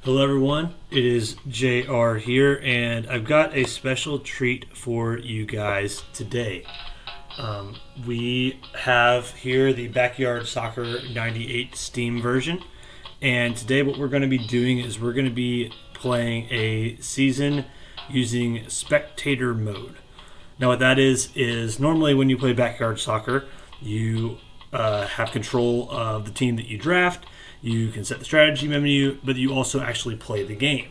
Hello everyone, it is JR here, and I've got a special treat for you guys today. We have here the Backyard Soccer 98 Steam version, and today what we're going to be doing is we're going to be playing a season using spectator mode. Now what that is normally when you play Backyard Soccer, you have control of the team that you draft. You can set the strategy menu, but you also actually play the game.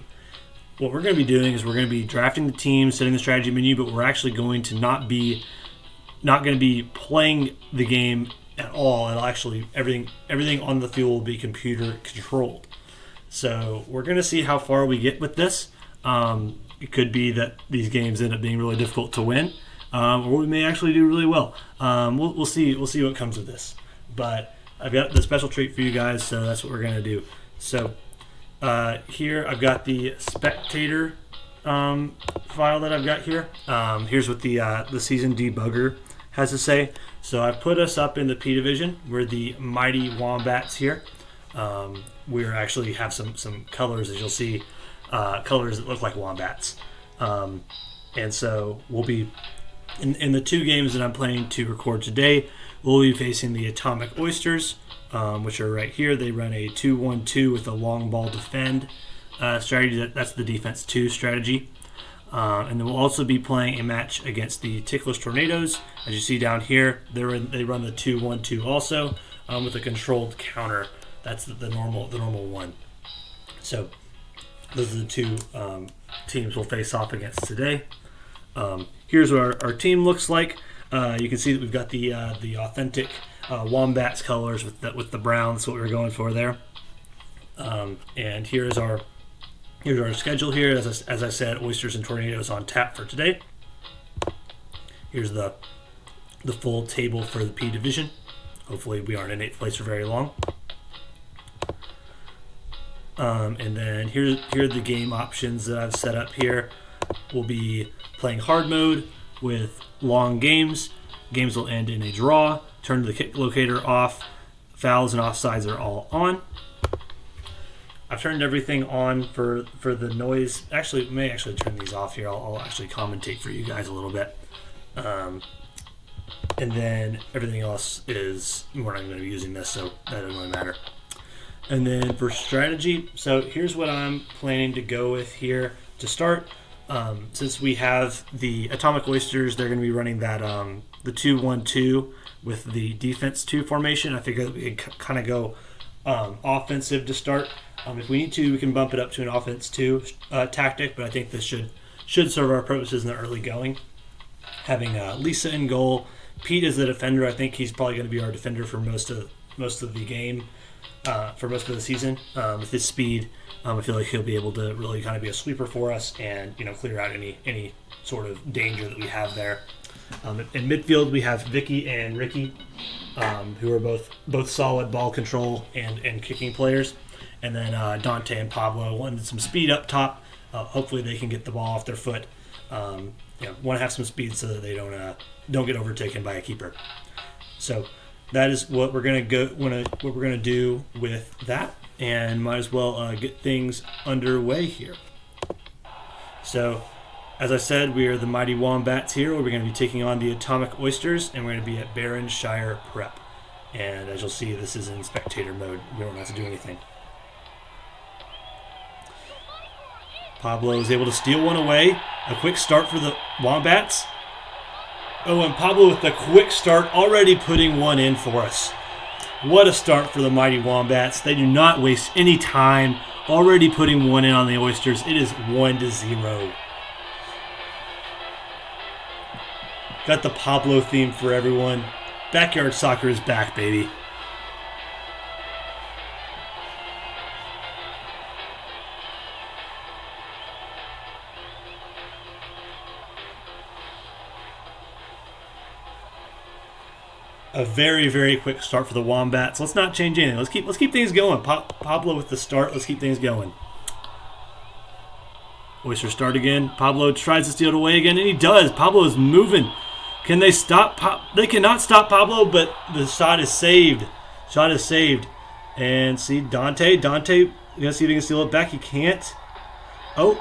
What we're going to be doing is we're going to be drafting the team, setting the strategy menu, but we're actually going to not going to be playing the game at all. It'll actually everything on the field will be computer controlled. So we're going to see how far we get with this. It could be that these games end up being really difficult to win, or we may actually do really well. We'll see. We'll see what comes of this, but I've got the special treat for you guys, so that's what we're going to do. So here I've got the spectator file that I've got here. Here's what the season debugger has to say. So I've put us up in the P division. We're the Mighty Wombats here. We actually have some colors, as you'll see, colors that look like wombats. And so we'll be, in the two games that I'm planning to record today, we'll be facing the Atomic Oysters, which are right here. They run a 2-1-2 with a long ball defend strategy. That's the defense 2 strategy. And then we'll also be playing a match against the Ticklish Tornadoes. As you see down here, they run the 2-1-2 also with a controlled counter. That's the normal one. So those are the two teams we'll face off against today. Here's what our team looks like. You can see that we've got the authentic Wombats colors with the brown. That's what we were going for there. And here's our schedule here. As I said, Oysters and Tornadoes on tap for today. Here's the full table for the P division. Hopefully we aren't in 8th place for very long. And then here are the game options that I've set up here. We'll be playing hard mode with long games. Games will end in a draw. Turn the kick locator off. Fouls and offsides are all on. I've turned everything on for the noise. Actually, may actually turn these off here. I'll actually commentate for you guys a little bit. And then everything else is, we're not going to be using this, so that doesn't really matter. And then for strategy, so here's what I'm planning to go with here to start. Since we have the Atomic Oysters, they're going to be running that the 2-1-2 with the defense 2 formation. I figure that we can kind of go offensive to start. If we need to, we can bump it up to an offense 2 tactic, but I think this should serve our purposes in the early going. Having Lisa in goal, Pete is the defender. I think he's probably going to be our defender for most of the game, for most of the season. With his speed, I feel like he'll be able to really kind of be a sweeper for us and clear out any sort of danger that we have there. In midfield, we have Vicky and Ricky, who are both solid ball control and kicking players. And then Dante and Pablo wanted some speed up top. Hopefully they can get the ball off their foot. Want to have some speed so that they don't get overtaken by a keeper. So that is what we're gonna do with that, and might as well get things underway here. So, as I said, we are the Mighty Wombats here. We're going to be taking on the Atomic Oysters, and we're going to be at Barronshire Prep. And as you'll see, this is in spectator mode. We don't have to do anything. Pablo is able to steal one away. A quick start for the Wombats. Oh, and Pablo with the quick start, already putting one in for us. What a start for the Mighty Wombats. They do not waste any time. Already putting one in on the Oysters. It is 1-0. Got the Pablo theme for everyone. Backyard Soccer is back, baby. A very, very quick start for the Wombats. Let's not change anything. Let's keep things going. Pablo with the start. Let's keep things going. Oysters start again. Pablo tries to steal it away again, and he does. Pablo is moving. Can they stop? They cannot stop Pablo, but the shot is saved. And see Dante. Dante, gonna see if he can steal it back. He can't. Oh,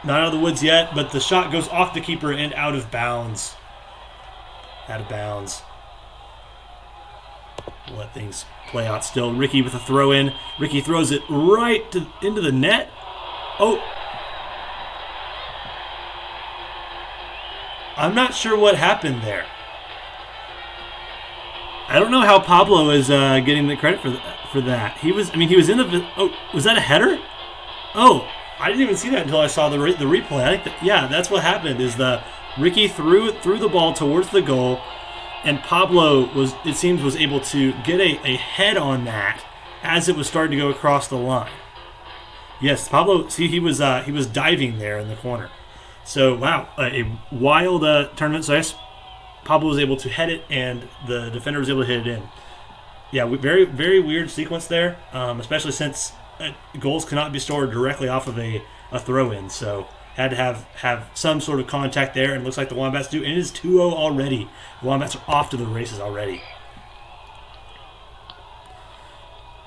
not out of the woods yet, but the shot goes off the keeper and out of bounds. Out of bounds. We'll let things play out still. Ricky with a throw in. Ricky throws it right into the net. Oh. I'm not sure what happened there. I don't know how Pablo is getting the credit for that. He was in the. Oh, was that a header? Oh, I didn't even see that until I saw the replay. I think that's what happened. Is the Ricky threw the ball towards the goal, and Pablo was able to get a head on that as it was starting to go across the line. Yes, Pablo. See, he was diving there in the corner. So wow, a wild tournament. So yes, Pablo was able to head it, and the defender was able to hit it in. Yeah, very, very weird sequence there, especially since goals cannot be scored directly off of a throw-in. So had to have some sort of contact there, and it looks like the Wombats do. And it is 2-0 already. The Wombats are off to the races already.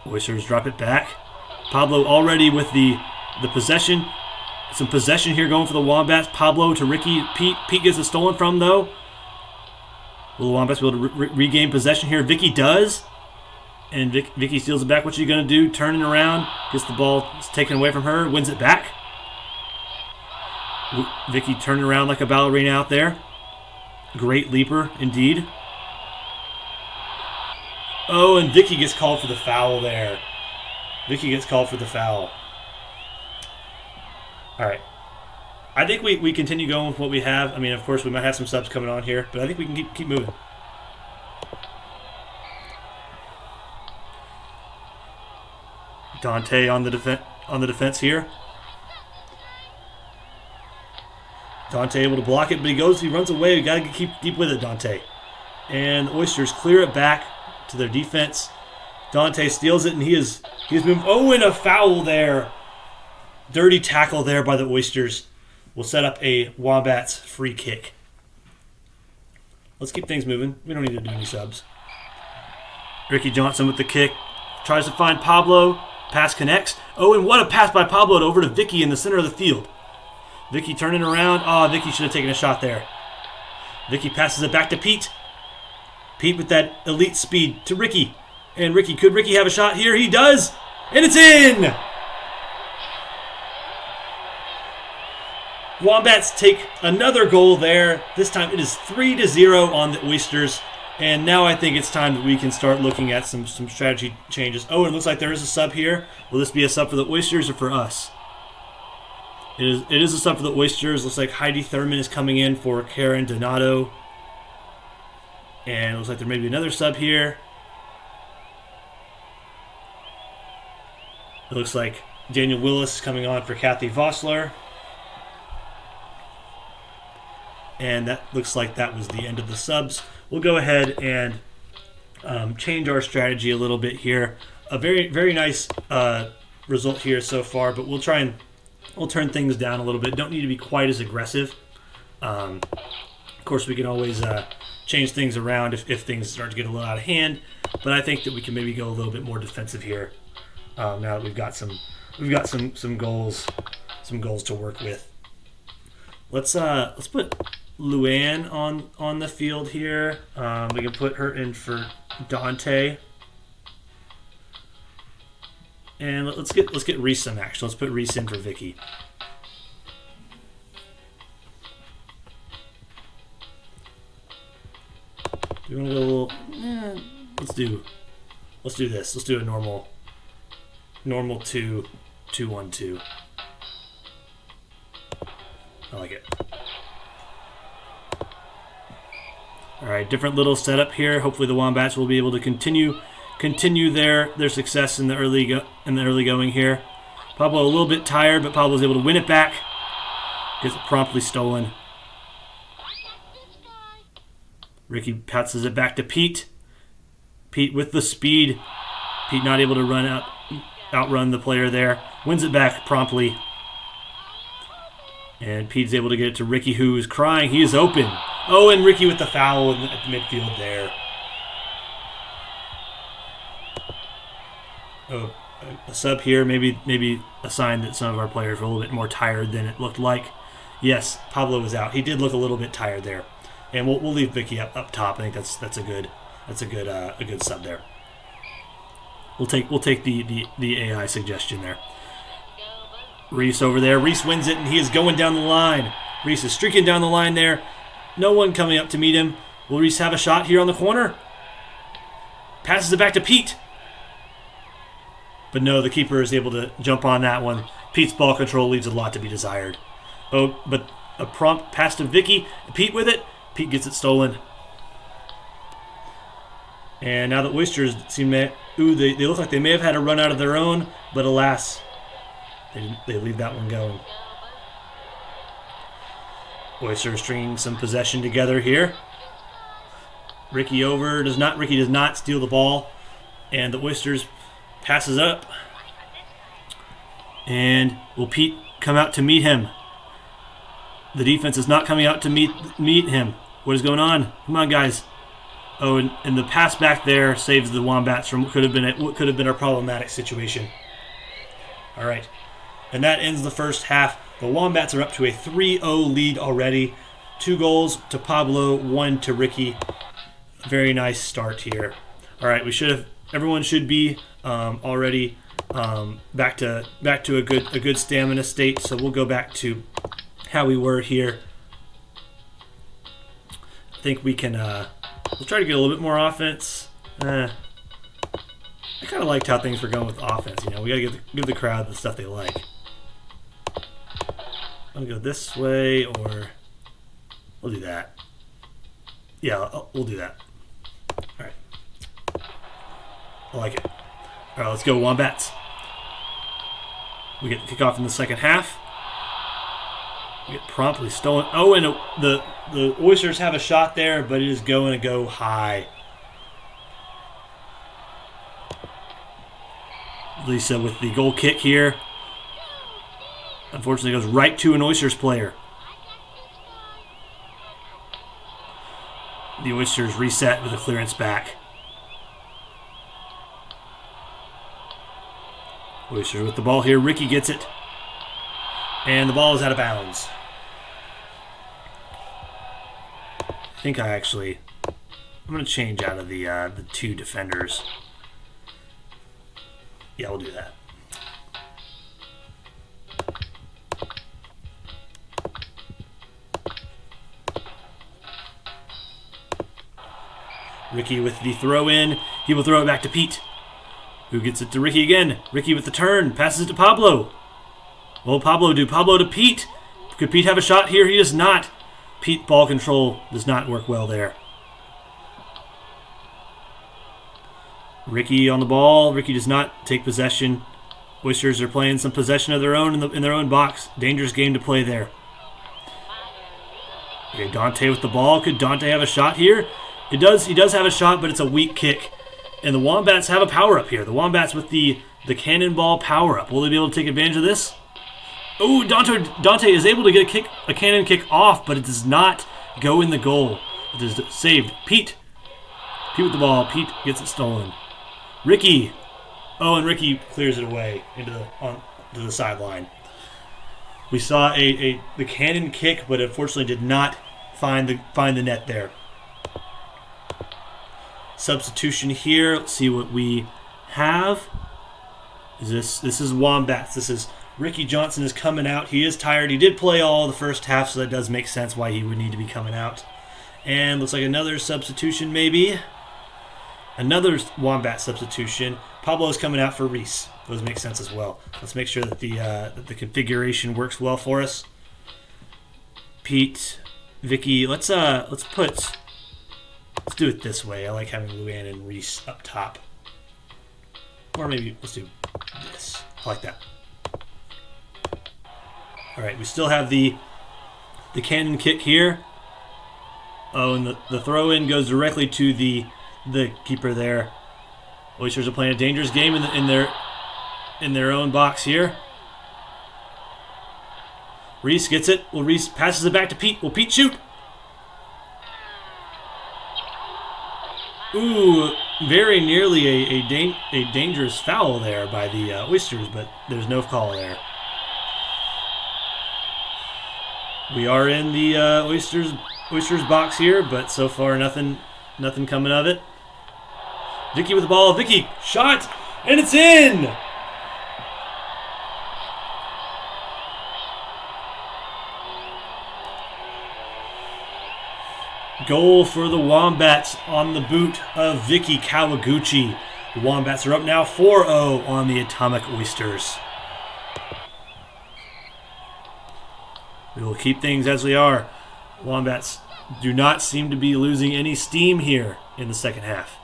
Oysters drop it back. Pablo already with the possession. Some possession here going for the Wombats. Pablo to Ricky. Pete gets it stolen from, though. Will the Wombats be able to regain possession here? Vicky does. And Vicky steals it back. What's she going to do? Turning around. Gets the ball taken away from her. Wins it back. Vicky turning around like a ballerina out there. Great leaper, indeed. Oh, and Vicky gets called for the foul there. Vicky gets called for the foul. All right. I think we continue going with what we have. I mean, of course, we might have some subs coming on here, but I think we can keep moving. Dante on the defense here. Dante able to block it, but he runs away. We got to keep with it, Dante. And the Oysters clear it back to their defense. Dante steals it, and he's moved. Oh, and a foul there. Dirty tackle there by the Oysters. Will set up a Wombats free kick. Let's keep things moving. We don't need to do any subs. Ricky Johnson with the kick. Tries to find Pablo. Pass connects. Oh, and what a pass by Pablo over to Vicky in the center of the field. Vicky turning around. Oh, Vicky should have taken a shot there. Vicky passes it back to Pete. Pete with that elite speed to Ricky. And could Ricky have a shot here? He does. And it's in! Wombats take another goal there. This time it is 3-0 on the Oysters. And now I think it's time that we can start looking at some strategy changes. Oh, and it looks like there is a sub here. Will this be a sub for the Oysters or for us? It is a sub for the Oysters. Looks like Heidi Thurman is coming in for Karen Donato. And it looks like there may be another sub here. It looks like Daniel Willis is coming on for Kathy Vossler. And that looks like that was the end of the subs. We'll go ahead and change our strategy a little bit here. A very, very nice result here so far, but we'll turn things down a little bit. Don't need to be quite as aggressive. Of course, we can always change things around if things start to get a little out of hand. But I think that we can maybe go a little bit more defensive here. Now that we've got some goals to work with. Let's put Luann on the field here. We can put her in for Dante. And let's get Reese some action. Let's put Reese in for Vicky. Do you want to go a little? Let's do this. Let's do a normal 2-2-1-2. I like it. All right, different little setup here. Hopefully the Wombats will be able to continue their success in the early going here. Pablo a little bit tired, but Pablo's able to win it back. Gets it promptly stolen. Ricky passes it back to Pete. Pete with the speed. Pete not able to outrun the player there. Wins it back promptly. And Pete's able to get it to Ricky, who is crying. He is open. Oh, and Ricky with the foul at the midfield there. a sub here, maybe a sign that some of our players were a little bit more tired than it looked like. Yes, Pablo was out. He did look a little bit tired there, and we'll leave Vicky up top. I think that's a good sub there. We'll take the AI suggestion there. Reese over there. Reese wins it, and he is going down the line. Reese is streaking down the line there. No one coming up to meet him. Will Reese have a shot here on the corner? Passes it back to Pete. But no, the keeper is able to jump on that one. Pete's ball control leaves a lot to be desired. Oh, but a prompt pass to Vicky. Pete with it. Pete gets it stolen. And now the Oysters seem to... Ooh, they look like they may have had a run out of their own, but alas, they leave that one going. Oysters stringing some possession together here. Ricky does not steal the ball, and the Oysters passes up. And will Pete come out to meet him? The defense is not coming out to meet him. What is going on? Come on, guys. Oh, and the pass back there saves the Wombats from what could have been a problematic situation. All right, and that ends the first half. The Wombats are up to a 3-0 lead already. 2 goals to Pablo, 1 to Ricky. Very nice start here. All right, everyone should be already back to a good stamina state. So we'll go back to how we were here. I think we can. We'll try to get a little bit more offense. I kind of liked how things were going with offense. You know, we gotta give the crowd the stuff they like. I'm gonna go this way, or we'll do that. Yeah, we'll do that. All right, I like it. All right, let's go Wombats. We get the kickoff in the second half. We get promptly stolen. Oh, and the Oysters have a shot there, but it is going to go high. Lisa with the goal kick here. Unfortunately, goes right to an Oysters player. The Oysters reset with a clearance back. Oysters with the ball here. Ricky gets it. And the ball is out of bounds. I think I'm going to change out of the 2 defenders. Yeah, we'll do that. Ricky with the throw in. He will throw it back to Pete, who gets it to Ricky again. Ricky with the turn. Passes it to Pablo. What will Pablo do? Pablo to Pete. Could Pete have a shot here? He does not. Pete ball control does not work well there. Ricky on the ball. Ricky does not take possession. Oysters are playing some possession of their own in their own box. Dangerous game to play there. Okay, Dante with the ball. Could Dante have a shot here? He does have a shot, but it's a weak kick. And the Wombats have a power-up here. The Wombats with the cannonball power-up. Will they be able to take advantage of this? Oh, Dante is able to get a cannon kick off, but it does not go in the goal. It is saved. Pete with the ball. Pete gets it stolen. Ricky. Oh, and Ricky clears it away to the sideline. We saw the cannon kick, but unfortunately did not find the net there. Substitution here. Let's see what we have. This is Wombats. This is Ricky Johnson is coming out. He is tired. He did play all the first half, so that does make sense why he would need to be coming out. And looks like another substitution maybe. Another Wombat substitution. Pablo's coming out for Reese. Those make sense as well. Let's make sure that the configuration works well for us. Pete, Vicky. Let's do it this way. I like having Luann and Reese up top. Or maybe let's do this. I like that. All right, we still have the cannon kick here. Oh, and the throw-in goes directly to the keeper there. Oysters are playing a dangerous game in their own box here. Reese gets it. Well, Reese passes it back to Pete. Will Pete shoot? Ooh, very nearly a dangerous foul there by the Oysters, but there's no call there. We are in the Oysters box here, but so far nothing coming of it. Vicky with the ball. Vicky, shot, and it's in! Goal for the Wombats on the boot of Vicky Kawaguchi. The Wombats are up now 4-0 on the Atomic Oysters. We will keep things as they are. Wombats do not seem to be losing any steam here in the second half.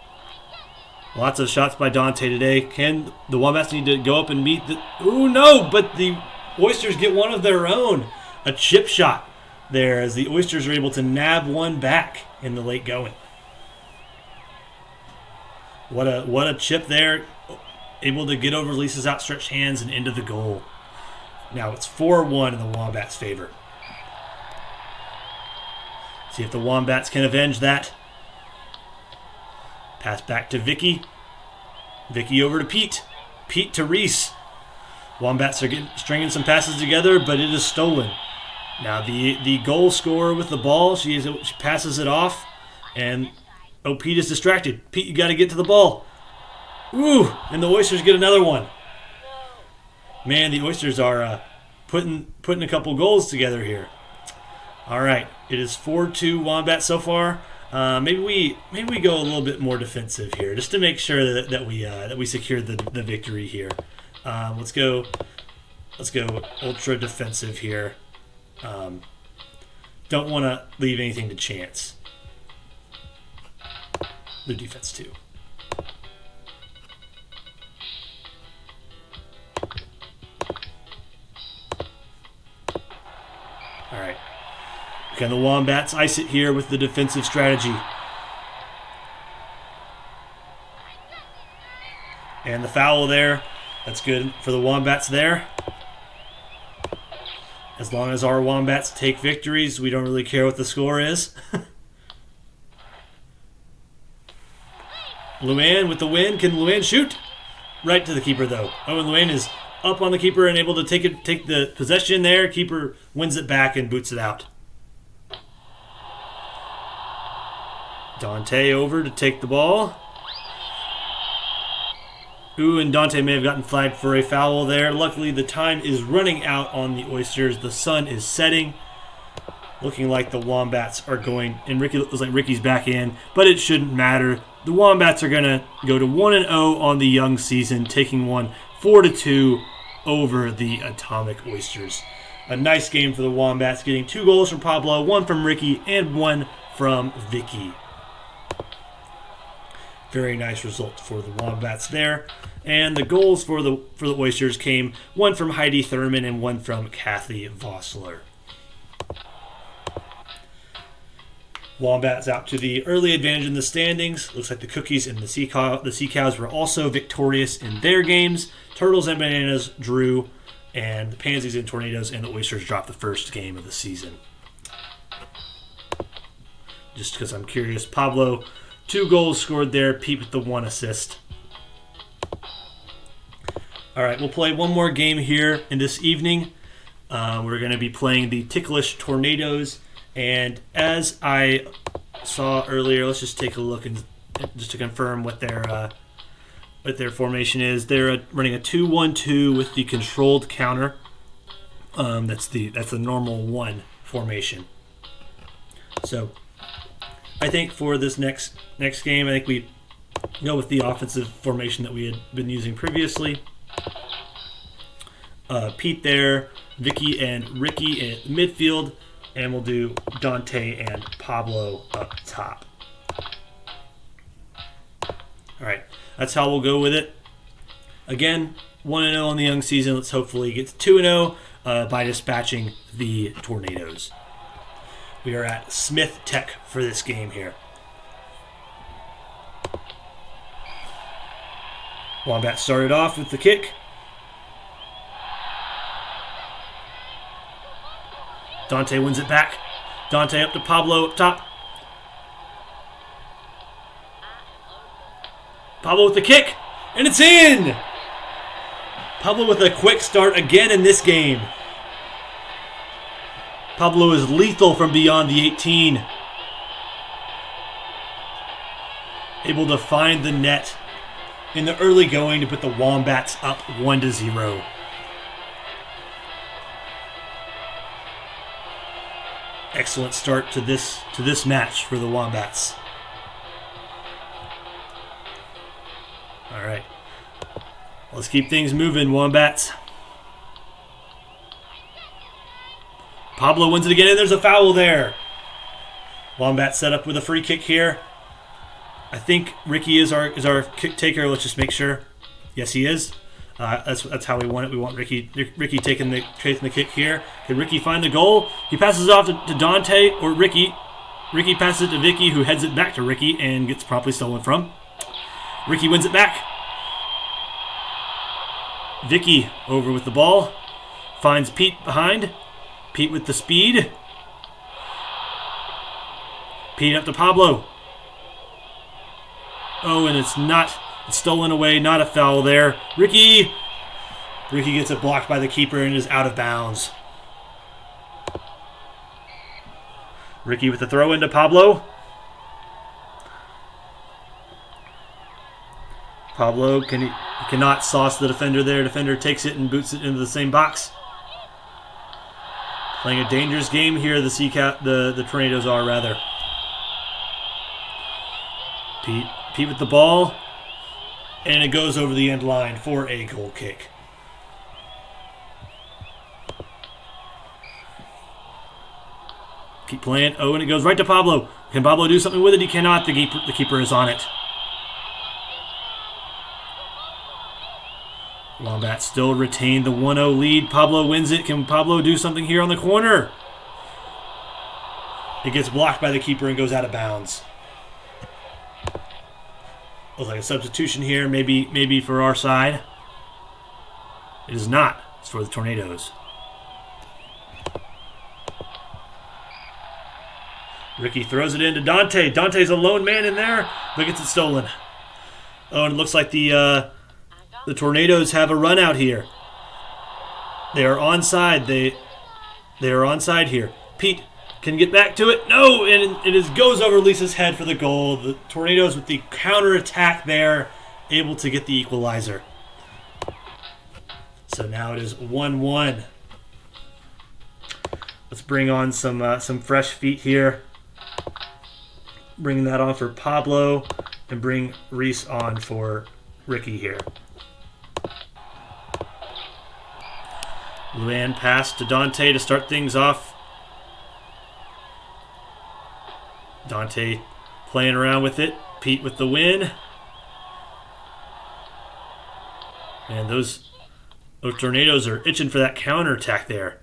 Lots of shots by Dante today. Can the Wombats need to go up and meet the... Ooh, no! But the Oysters get one of their own. A chip shot there as the Oysters are able to nab one back in the late going. What a chip there. Able to get over Lisa's outstretched hands and into the goal. Now it's 4-1 in the Wombats' favor. See if the Wombats can avenge that. Pass back to Vicky. Vicky over to Pete. Pete to Reese. Wombats are stringing some passes together, but it is stolen. Now the goal scorer with the ball, she passes it off, and Pete is distracted. Pete, you got to get to the ball. Ooh, and the Oysters get another one. Man, the Oysters are putting a couple goals together here. All right, it is 4-2 Wombats so far. Maybe we go a little bit more defensive here, just to make sure that we secure the victory here. Let's go ultra defensive here. Don't want to leave anything to chance. The defense too. All right. Can the Wombats ice it here with the defensive strategy? And the foul there. That's good for the Wombats there. As long as our Wombats take victories, we don't really care what the score is. Luann with the win. Can Luann shoot? Right to the keeper, though. Oh, and Luann is up on the keeper and able to take the possession there. Keeper wins it back and boots it out. Dante over to take the ball. Ooh, and Dante may have gotten flagged for a foul there. Luckily, the time is running out on the Oysters. The sun is setting. Looking like the Wombats are going... And Ricky looks like Ricky's back in, but it shouldn't matter. The Wombats are going to go to 1-0 on the young season, taking one 4-2 over the Atomic Oysters. A nice game for the Wombats, getting 2 goals from Pablo, 1 from Ricky, and 1 from Vicky. Very nice result for the Wombats there. And the goals for the Oysters came 1 from Heidi Thurman and 1 from Kathy Vossler. Wombats out to the early advantage in the standings. Looks like the Cookies and the Sea Cows were also victorious in their games. Turtles and Bananas drew, and the Pansies and Tornadoes and the Oysters dropped the first game of the season. Just because I'm curious, Pablo, 2 goals scored there. Pete with the 1 assist. All right, we'll play one more game here in this evening. We're going to be playing the Ticklish Tornadoes. And as I saw earlier, let's just take a look and just to confirm what their formation is. They're running a 2-1-2 with the controlled counter. That's the normal 1 formation. So I think for this next game, I think we go with the offensive formation that we had been using previously. Pete there, Vicky and Ricky at midfield, and we'll do Dante and Pablo up top. All right, that's how we'll go with it. Again, 1-0 on the young season. Let's hopefully get to 2-0 by dispatching the Tornadoes. We are at Smith Tech for this game here. Wombat started off with the kick. Dante wins it back. Dante up to Pablo up top. Pablo with the kick, and it's in! Pablo with a quick start again in this game. Pablo is lethal from beyond the 18. Able to find the net in the early going to put the Wombats up 1-0. Excellent start to this match for the Wombats. All right. Let's keep things moving, Wombats. Pablo wins it again, and there's a foul there. Wombats set up with a free kick here. I think Ricky is our kick taker. Let's just make sure. Yes, he is. That's how we want it. We want Ricky taking the kick here. Can Ricky find the goal? He passes it off to Dante or Ricky. Ricky passes it to Vicky, who heads it back to Ricky and gets promptly stolen from. Ricky wins it back. Vicky over with the ball. Finds Pete behind. Pete with the speed. Pete up to Pablo. Oh, and it's stolen away. Not a foul there. Ricky gets it blocked by the keeper and is out of bounds. Ricky with the throw into Pablo. Pablo cannot sauce the defender there. Defender takes it and boots it into the same box. Playing a dangerous game here. The Tornadoes are rather. Pete with the ball, and it goes over the end line for a goal kick. Keep playing. Oh, and it goes right to Pablo. Can Pablo do something with it? He cannot. The keeper is on it. Wombats still retain the 1-0 lead. Pablo wins it. Can Pablo do something here on the corner? It gets blocked by the keeper and goes out of bounds. Looks like a substitution here, maybe for our side. It is not. It's for the Tornadoes. Ricky throws it into Dante. Dante's a lone man in there, but gets it stolen. Oh, and it looks like the Tornadoes have a run out here. They are onside. They are onside here. Pete can get back to it. No, and it goes over Lisa's head for the goal. The Tornadoes with the counterattack there, able to get the equalizer. So now it is 1-1. Let's bring on some fresh feet here. Bring that on for Pablo and bring Reese on for Ricky here. Luann pass to Dante to start things off. Dante playing around with it. Pete with the win. And those Tornadoes are itching for that counterattack there.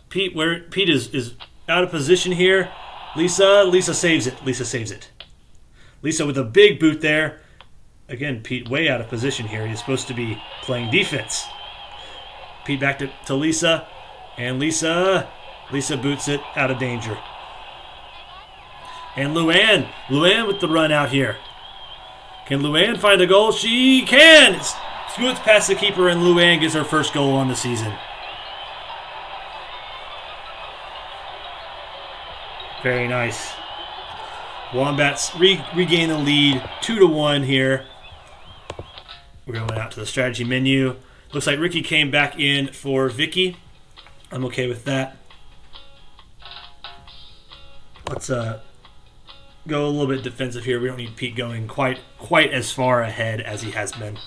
Pete is out of position here. Lisa saves it. Lisa saves it. Lisa with a big boot there. Again, Pete way out of position here. He's supposed to be playing defense. Pete back to Lisa. And Lisa boots it out of danger. And Luann with the run out here. Can Luann find a goal? She can! Scoots past the keeper, and Luann gets her first goal on the season. Very nice. Wombats regain the lead, 2-1 here. We're going out to the strategy menu. Looks like Ricky came back in for Vicky. I'm okay with that. Let's go a little bit defensive here. We don't need Pete going quite as far ahead as he has been.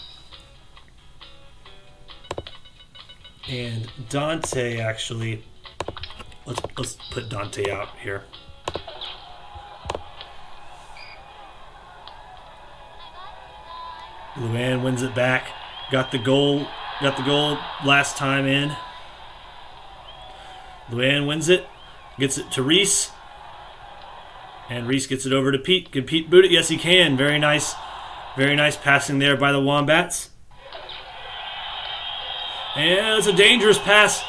And Dante, actually, let's put Dante out here. Luann wins it back. Got the goal last time in. Luann wins it. Gets it to Reese. And Reese gets it over to Pete. Can Pete boot it? Yes, he can. Very nice passing there by the Wombats. And it's a dangerous pass.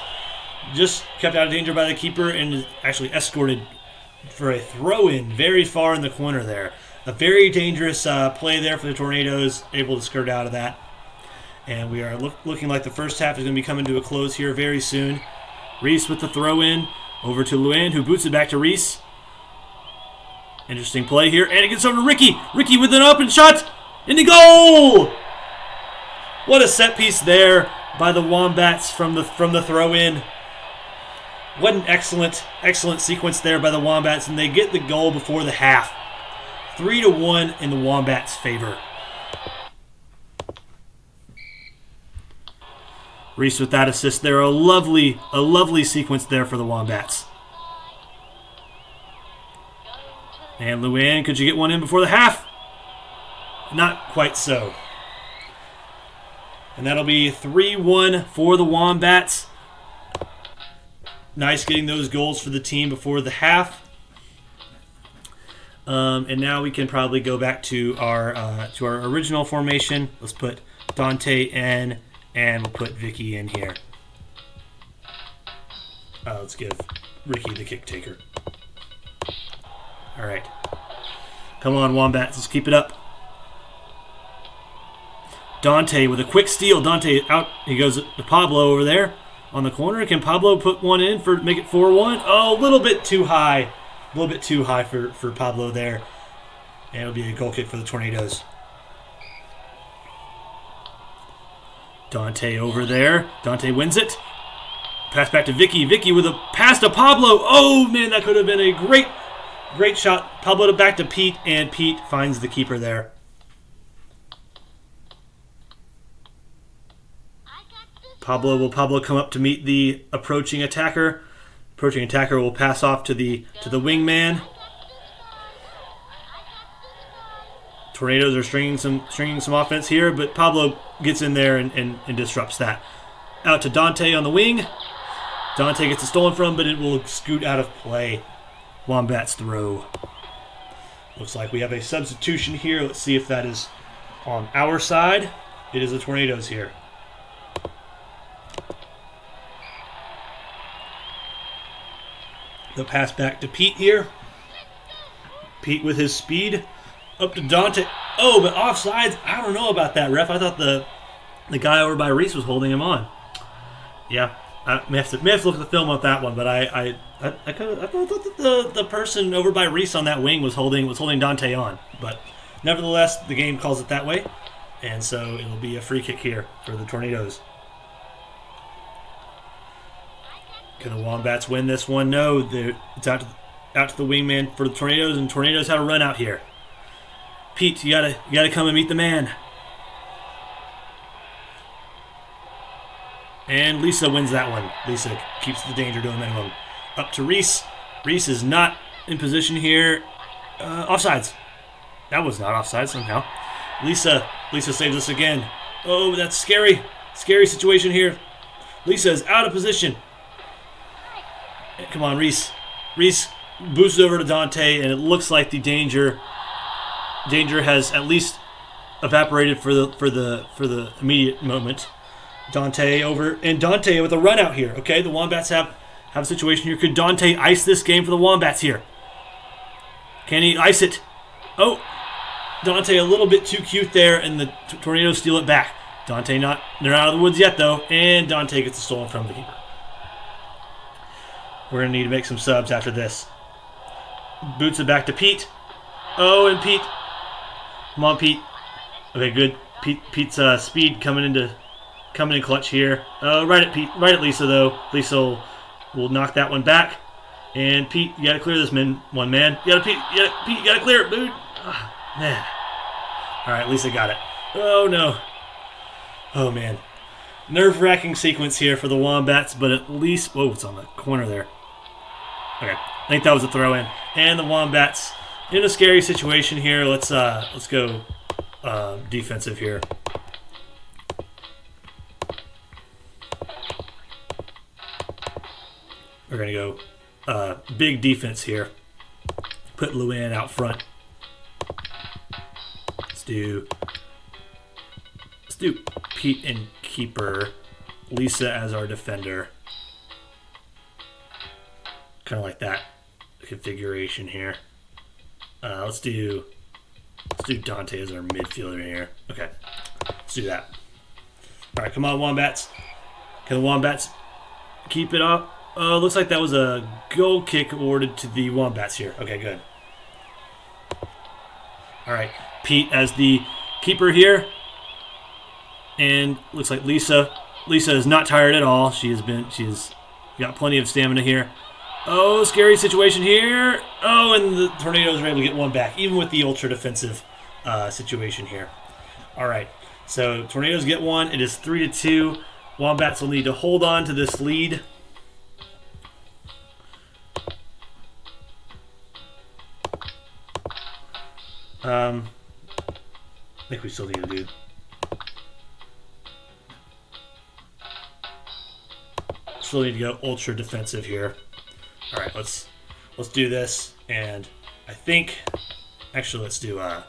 Just kept out of danger by the keeper and is actually escorted for a throw-in very far in the corner there. a very dangerous play there for the Tornadoes, able to skirt out of that. And we are looking like the first half is going to be coming to a close here very soon. Reese with the throw in over to Luann, who boots it back to Reese. Interesting play here, and it gets over to Ricky. Ricky with an open shot, and the goal! What a set piece there by the Wombats from the throw in. What an excellent sequence there by the Wombats, and they get the goal before the half. 3-1 in the Wombats' favor. Reese with that assist there. A lovely sequence there for the Wombats. And Luann, could you get one in before the half? Not quite so. And that'll be 3-1 for the Wombats. Nice getting those goals for the team before the half. And now we can probably go back to our original formation. Let's put Dante in, and we'll put Vicky in here. Let's give Ricky the kick taker. All right. Come on, Wombats. Let's keep it up. Dante with a quick steal. Dante out. He goes to Pablo over there on the corner. Can Pablo put one in for make it 4-1? Oh, a little bit too high. A little bit too high for Pablo there. And it'll be a goal kick for the Tornadoes. Dante over there. Dante wins it. Pass back to Vicky. Vicky with a pass to Pablo. Oh, man, that could have been a great shot. Pablo back to Pete, and Pete finds the keeper there. Will Pablo come up to meet the approaching attacker? Approaching attacker will pass off to the wingman. Tornadoes are stringing some offense here, but Pablo gets in there and disrupts that. Out to Dante on the wing. Dante gets it stolen from, but it will scoot out of play. Wombats throw. Looks like we have a substitution here. Let's see if that is on our side. It is the Tornadoes here. The pass back to Pete here. Pete with his speed. Up to Dante. Oh, but offsides. I don't know about that, ref. I thought the guy over by Reese was holding him on. Yeah, I may have to look at the film on that one, but I thought that the person over by Reese on that wing was holding Dante on. But nevertheless, the game calls it that way, and so it'll be a free kick here for the Tornadoes. Can the Wombats win this one? No, it's out to the wingman for the Tornadoes, and Tornadoes have a run out here. Pete, you gotta come and meet the man. And Lisa wins that one. Lisa keeps the danger to a minimum. Up to Reese. Reese is not in position here. Offsides. That was not offside somehow. Lisa saves us again. Oh, that's scary. Scary situation here. Lisa is out of position. Come on, Reese. Reese boosts over to Dante, and it looks like the danger has at least evaporated for the immediate moment. Dante over, and Dante with a run out here. Okay, the Wombats have a situation here. Could Dante ice this game for the Wombats here? Can he ice it? Oh, Dante a little bit too cute there, and the Tornadoes steal it back. Dante they're not out of the woods yet though, and Dante gets it stolen from the keeper. We're going to need to make some subs after this. Boots it back to Pete. Oh, and Pete. Come on, Pete. Okay, good. Pete's speed coming in clutch here. Right at Pete. Right at Lisa, though. Lisa will knock that one back. And Pete, you got to clear this one, man. Pete, you got to clear it, dude. Man. All right, Lisa got it. Oh, no. Oh, man. Nerve-wracking sequence here for the Wombats, but at least... Whoa, it's on the corner there. Okay, I think that was a throw-in. And the Wombats in a scary situation here. Let's go defensive here. We're going to go big defense here. Put Luann out front. Let's do Pete and keeper. Lisa as our defender. Kind of like that configuration here. Let's do Let's do Dante as our midfielder here. Okay, let's do that. All right, come on, Wombats. Can the Wombats keep it up? Looks like that was a goal kick awarded to the Wombats here. Okay, good. All right, Pete as the keeper here. And looks like Lisa is not tired at all. She's got plenty of stamina here. Oh, scary situation here. Oh, and the Tornadoes are able to get one back, even with the ultra defensive situation here. All right, so Tornadoes get one. It is 3-2. Wombats will need to hold on to this lead. I think we still need to do. Still need to go ultra defensive here. All right, let's do this, and I think actually let's do a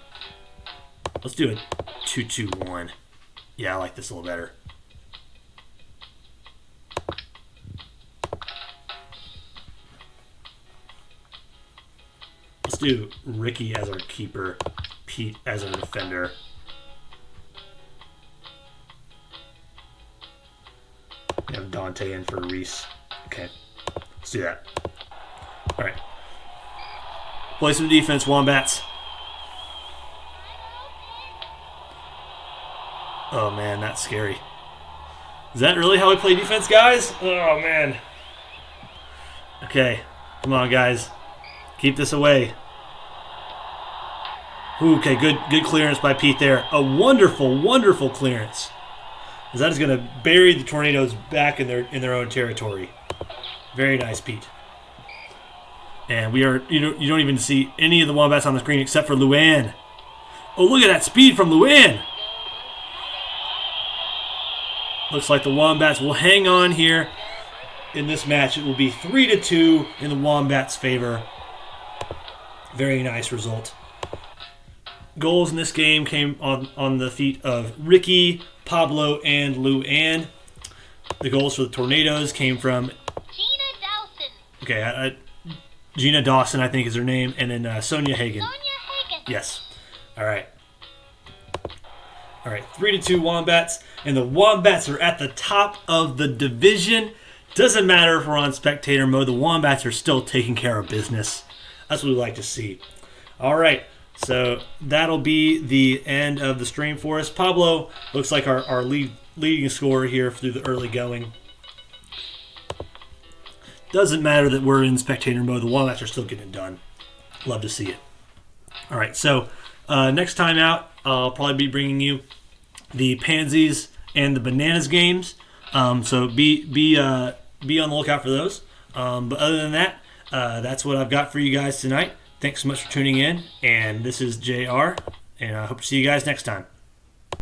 2-2-1. Yeah, I like this a little better. Let's do Ricky as our keeper, Pete as our defender. We have Dante in for Reese. Okay, let's do that. All right. Play some defense, Wombats. Oh, man, that's scary. Is that really how we play defense, guys? Oh, man. Okay, come on, guys. Keep this away. Ooh, okay, good clearance by Pete there. A wonderful, wonderful clearance. As that is going to bury the Tornadoes back in their own territory. Very nice, Pete. And we are you don't even see any of the Wombats on the screen except for Luann. Oh, look at that speed from Luann. Looks like the Wombats will hang on here in this match. It will be 3-2 in the Wombats' favor. Very nice result. Goals in this game came on the feet of Ricky, Pablo, and Luann. The goals for the Tornadoes came from Gina Dawson. Okay, Gina Dawson, I think is her name, and then Sonia Hagen. Yes. All right. 3-2 Wombats, and the Wombats are at the top of the division. Doesn't matter if we're on spectator mode. The Wombats are still taking care of business. That's what we like to see. All right. So that'll be the end of the stream for us. Pablo looks like our leading scorer here through the early going. Doesn't matter that we're in spectator mode. The Wombats are still getting it done. Love to see it. All right, so next time out, I'll probably be bringing you the Pansies and the Bananas games. So be on the lookout for those. But other than that, that's what I've got for you guys tonight. Thanks so much for tuning in, and this is JR, and I hope to see you guys next time.